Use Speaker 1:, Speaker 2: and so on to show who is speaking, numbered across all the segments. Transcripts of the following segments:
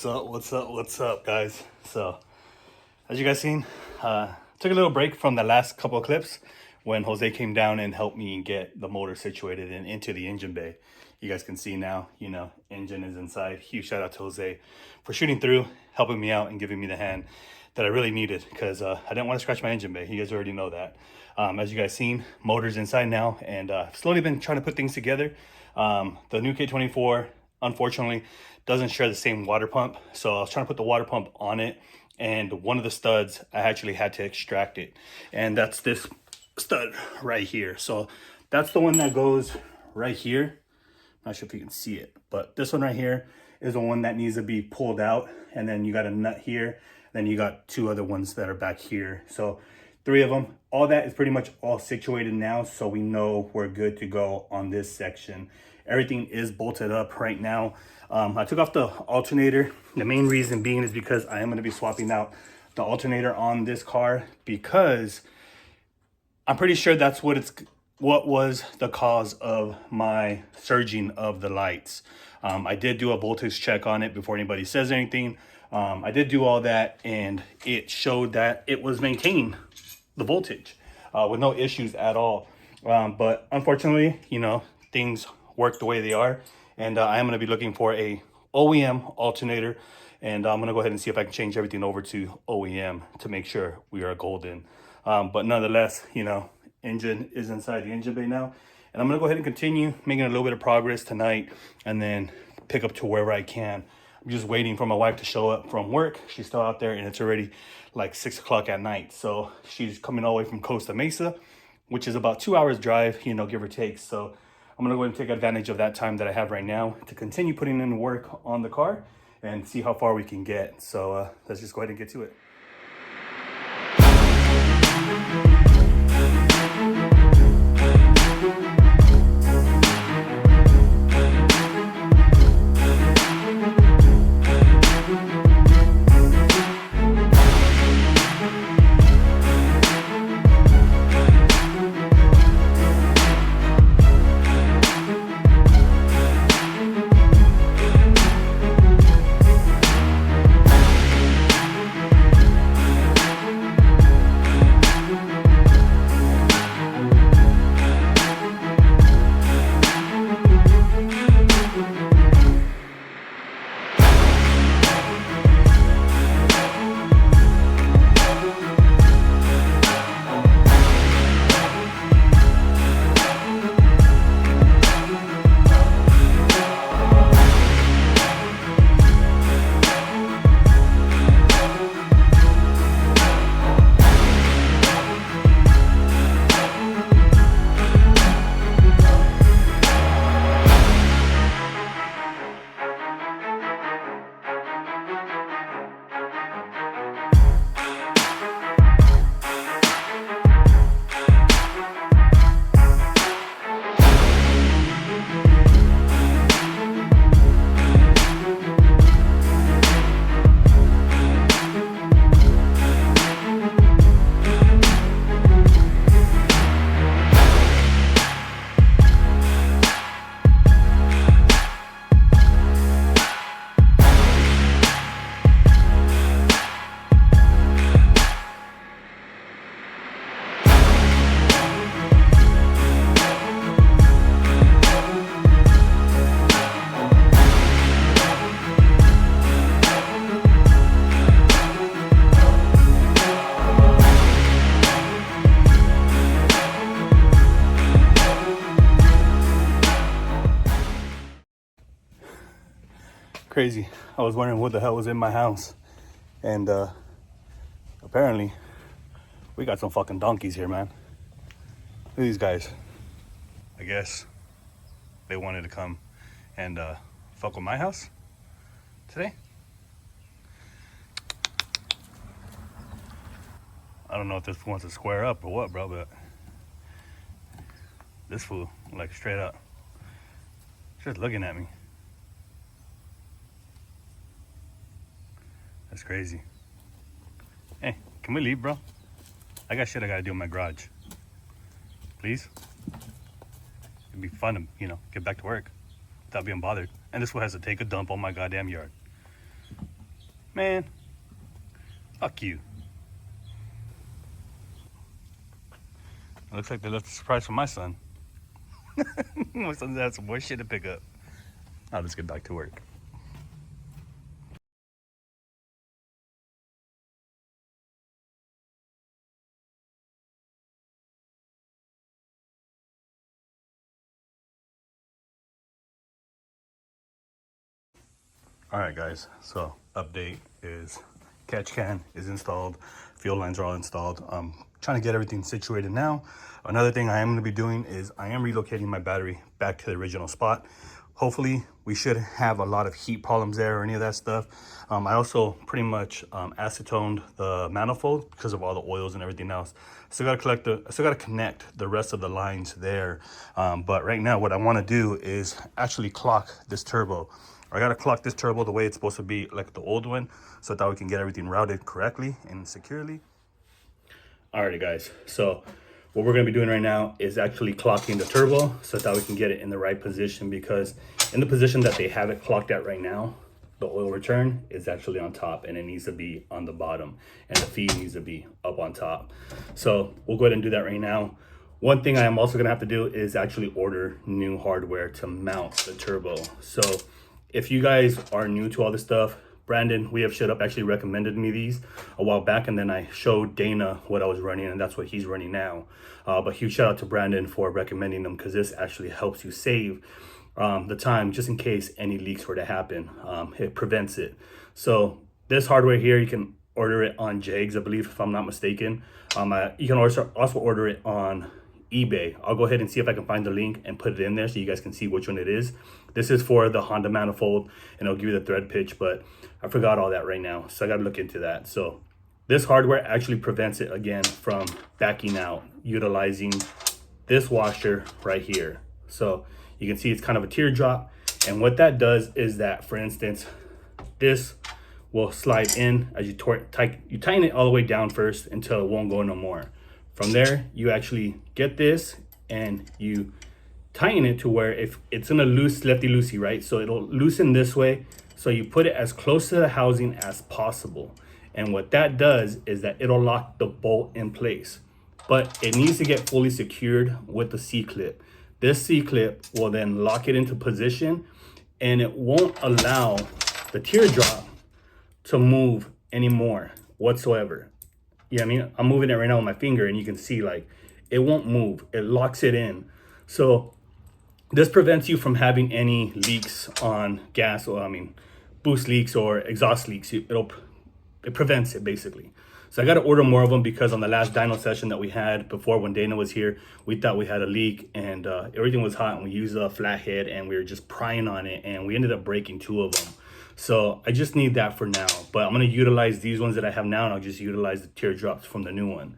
Speaker 1: What's up, guys? So, as you guys seen, took a little break from the last couple of clips when Jose came down and helped me get the motor situated and into the engine bay. You guys can see now, engine is inside. Huge shout out to Jose for shooting through, helping me out and giving me the hand that I really needed, because I didn't want to scratch my engine bay. You guys already know that. As you guys seen, motor's inside now, and slowly been trying to put things together. The new K24, unfortunately, doesn't share the same water pump, so I was trying to put the water pump on it, and one of the studs, I actually had to extract it, and that's this stud right here. So that's the one that goes right here. Not sure if you can see it, but this one right here is the one that needs to be pulled out, and then you got a nut here, then you got two other ones that are back here. So 3 of them. All that is pretty much all situated now, so we know we're good to go on this section. Everything is bolted up right now. I took off the alternator. The main reason being is because I am going to be swapping out the alternator on this car, because I'm pretty sure that's what was the cause of my surging of the lights. I did do a voltage check on it before anybody says anything. I did do all that, and it showed that it was maintaining the voltage with no issues at all. But unfortunately, things work the way they are, and I am going to be looking for a OEM alternator, and I'm going to go ahead and see if I can change everything over to OEM to make sure we are golden. But nonetheless, engine is inside the engine bay now, and I'm going to go ahead and continue making a little bit of progress tonight, and then pick up to wherever I can. I'm just waiting for my wife to show up from work. She's still out there, and it's already like 6 o'clock at night. So she's coming all the way from Costa Mesa, which is about 2 hours drive, give or take. So I'm gonna go ahead and take advantage of that time that I have right now to continue putting in work on the car and see how far we can get. So let's just go ahead and get to it. Crazy. I was wondering what the hell was in my house, and apparently we got some fucking donkeys here, man. Look at these guys. I guess they wanted to come and fuck with my house today. I don't know if this fool wants to square up or what, bro, but this fool, like, straight up just looking at me. That's crazy. Hey, can we leave, bro? I got shit I gotta do in my garage. Please? It'd be fun to, get back to work without being bothered. And this one has to take a dump on my goddamn yard. Man, fuck you. It looks like they left a surprise for my son. My son's had some more shit to pick up. I'll just get back to work. All right, guys. So update is catch can is installed. Fuel lines are all installed. Trying to get everything situated now. Another thing I am going to be doing is I am relocating my battery back to the original spot. Hopefully we should have a lot of heat problems there or any of that stuff. I also pretty much acetoned the manifold because of all the oils and everything else. I still got to connect the rest of the lines there. But right now what I want to do is actually clock this turbo. I got to clock this turbo the way it's supposed to be, like the old one, so that we can get everything routed correctly and securely. Alrighty, guys. So what we're going to be doing right now is actually clocking the turbo so that we can get it in the right position, because in the position that they have it clocked at right now, the oil return is actually on top and it needs to be on the bottom, and the feed needs to be up on top. So we'll go ahead and do that right now. One thing I am also going to have to do is actually order new hardware to mount the turbo. So if you guys are new to all this stuff, Brandon, we have shut up, actually recommended me these a while back, and then I showed Dana what I was running, and that's what he's running now. But huge shout out to Brandon for recommending them, because this actually helps you save the time just in case any leaks were to happen. It prevents it. So this hardware here, you can order it on Jags, I believe, if I'm not mistaken. You can also order it on eBay. I'll go ahead and see if I can find the link and put it in there so you guys can see which one it is. This is for the Honda manifold, and it'll give you the thread pitch, but I forgot all that right now, so I got to look into that. So this hardware actually prevents it, again, from backing out, utilizing this washer right here. So you can see it's kind of a teardrop, and what that does is that, for instance, this will slide in as you tighten it all the way down first until it won't go no more. From there, you actually get this and you tighten it to where if it's gonna loose lefty-loosey, right? So it'll loosen this way. So you put it as close to the housing as possible. And what that does is that it'll lock the bolt in place. But it needs to get fully secured with the C-clip. This C-clip will then lock it into position, and it won't allow the teardrop to move anymore whatsoever. Yeah, I mean, I'm moving it right now with my finger, and you can see, like, it won't move. It locks it in. So this prevents you from having any leaks on gas, or boost leaks or exhaust leaks. It prevents it, basically. So I got to order more of them, because on the last dyno session that we had before, when Dana was here, we thought we had a leak, and everything was hot, and we used a flathead and we were just prying on it, and we ended up breaking 2 of them. So I just need that for now, but I'm going to utilize these ones that I have now, and I'll just utilize the teardrops from the new one.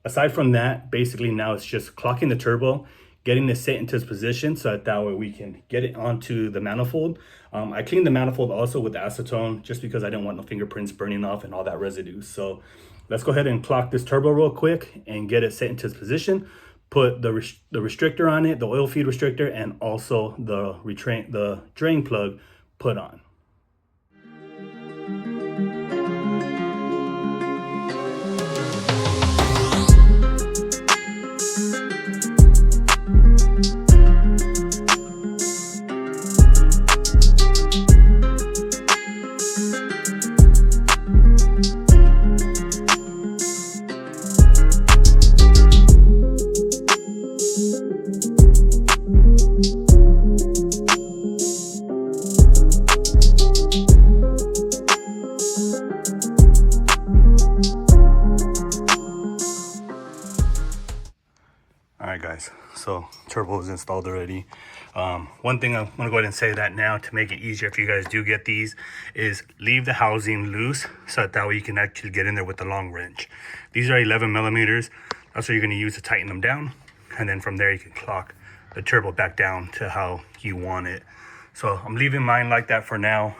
Speaker 1: Aside from that, basically now it's just clocking the turbo, getting this set into its position so that way we can get it onto the manifold. I cleaned the manifold also with acetone, just because I didn't want no fingerprints burning off and all that residue. So let's go ahead and clock this turbo real quick and get it set into its position. Put the restrictor on it, the oil feed restrictor, and also the drain plug put on. Guys, so turbo is installed already. One thing I'm gonna go ahead and say that now to make it easier if you guys do get these is leave the housing loose, so that way you can actually get in there with the long wrench. These are 11 millimeters. That's what you're gonna use to tighten them down, and then from there you can clock the turbo back down to how you want it. So I'm leaving mine like that for now,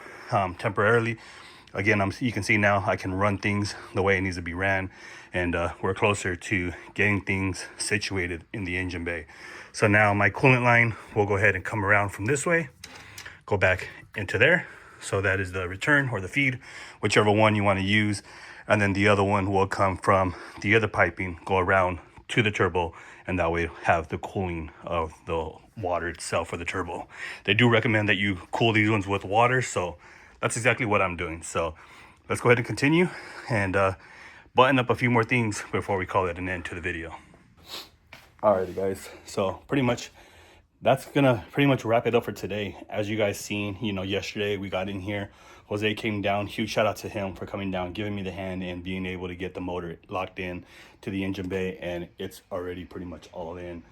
Speaker 1: temporarily. Again, you can see now I can run things the way it needs to be ran, and we're closer to getting things situated in the engine bay. So now my coolant line will go ahead and come around from this way, go back into there. So that is the return or the feed, whichever one you want to use. And then the other one will come from the other piping, go around to the turbo, and that way have the cooling of the water itself for the turbo. They do recommend that you cool these ones with water, so that's exactly what I'm doing. So let's go ahead and continue and button up a few more things before we call it an end to the video. Alrighty guys, so pretty much that's gonna pretty much wrap it up for today. As you guys seen, you know, yesterday we got in here, Jose came down. Huge shout out to him for coming down, giving me the hand and being able to get the motor locked in to the engine bay, and it's already pretty much all in.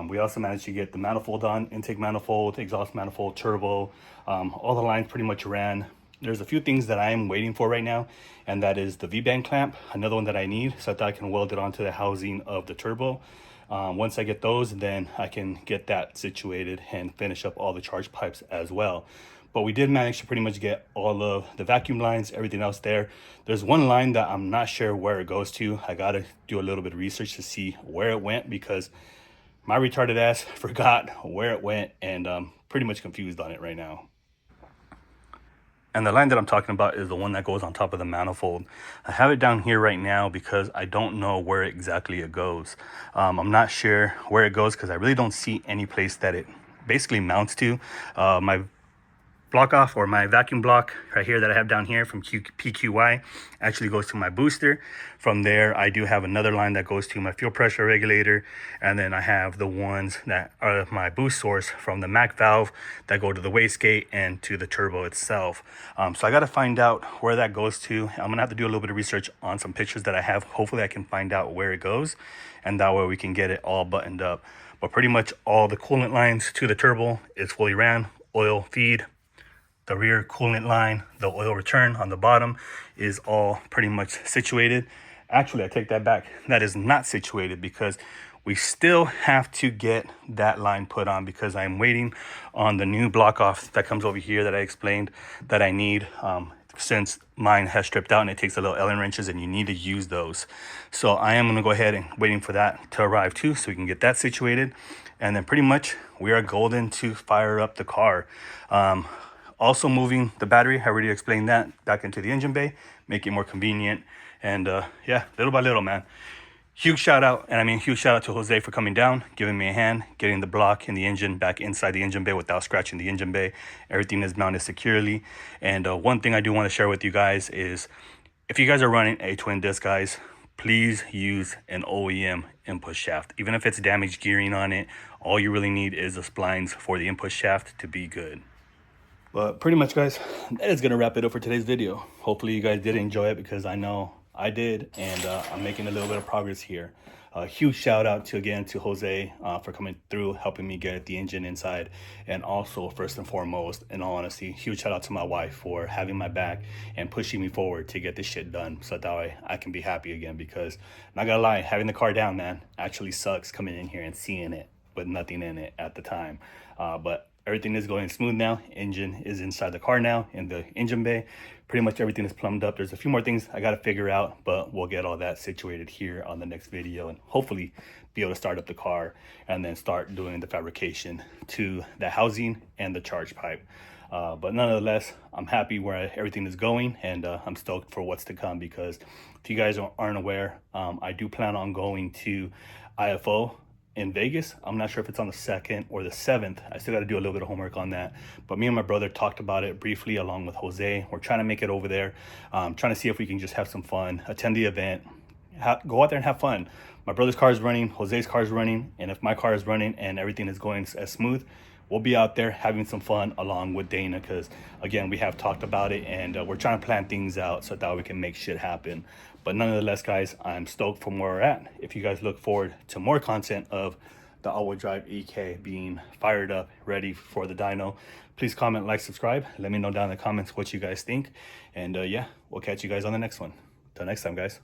Speaker 1: We also managed to get the manifold on, intake manifold, exhaust manifold, turbo, all the lines pretty much ran. There's a few things that I am waiting for right now, and that is the V-band clamp, another one that I need so that I can weld it onto the housing of the turbo. Once I get those, then I can get that situated and finish up all the charge pipes as well. But we did manage to pretty much get all of the vacuum lines, everything else there. There's one line that I'm not sure where it goes to. I gotta do a little bit of research to see where it went, because my retarded ass forgot where it went, and I'm pretty much confused on it right now. And the line that I'm talking about is the one that goes on top of the manifold. I have it down here right now because I don't know where exactly it goes. I'm not sure where it goes because I really don't see any place that it basically mounts to. My block off, or my vacuum block right here that I have down here from PQY, actually goes to my booster. From there I do have another line that goes to my fuel pressure regulator, and then I have the ones that are my boost source from the Mac valve that go to the wastegate and to the turbo itself. So I got to find out where that goes to. I'm gonna have to do a little bit of research on some pictures that I have. Hopefully I can find out where it goes, and that way we can get it all buttoned up. But pretty much all the coolant lines to the turbo is fully ran. Oil feed, the rear coolant line, the oil return on the bottom is all pretty much situated. Actually, I take that back. That is not situated because we still have to get that line put on, because I'm waiting on the new block off that comes over here that I explained that I need, since mine has stripped out and it takes a little Allen wrenches and you need to use those. So I am going to go ahead and waiting for that to arrive too, so we can get that situated. And then pretty much we are golden to fire up the car. Also moving the battery, I already explained that, back into the engine bay, make it more convenient. And yeah, little by little, man. Huge shout out, and I mean huge shout out to Jose for coming down, giving me a hand, getting the block and the engine back inside the engine bay without scratching the engine bay. Everything is mounted securely. And one thing I do want to share with you guys is, if you guys are running a twin disc, guys, please use an OEM input shaft. Even if it's damaged gearing on it, all you really need is the splines for the input shaft to be good. But pretty much, guys, that is going to wrap it up for today's video. Hopefully you guys did enjoy it, because I know I did, and I'm making a little bit of progress here. Huge shout out again to Jose for coming through, helping me get the engine inside. And also, first and foremost, in all honesty, huge shout out to my wife for having my back and pushing me forward to get this shit done, so that way I can be happy again. Because, not gonna lie, having the car down, man, actually sucks, coming in here and seeing it with nothing in it at the time. But everything is going smooth now. Engine is inside the car now, in the engine bay. Pretty much everything is plumbed up. There's a few more things I got to figure out, but we'll get all that situated here on the next video, and hopefully be able to start up the car and then start doing the fabrication to the housing and the charge pipe. But nonetheless, I'm happy where everything is going, and I'm stoked for what's to come. Because if you guys aren't aware, I do plan on going to IFO in Vegas. I'm not sure if it's on the 2nd or the 7th. I still got to do a little bit of homework on that. But me and my brother talked about it briefly along with Jose. We're trying to make it over there. Trying to see if we can just have some fun, attend the event, go out there and have fun. My brother's car is running, Jose's car is running, and if my car is running and everything is going as smooth, we'll be out there having some fun along with Dana. Because again, we have talked about it, and we're trying to plan things out so that we can make shit happen. But nonetheless, guys, I'm stoked from where we're at. If you guys look forward to more content of the all-wheel drive EK being fired up, ready for the dyno, please comment, like, subscribe. Let me know down in the comments what you guys think. And yeah, we'll catch you guys on the next one. Till next time, guys.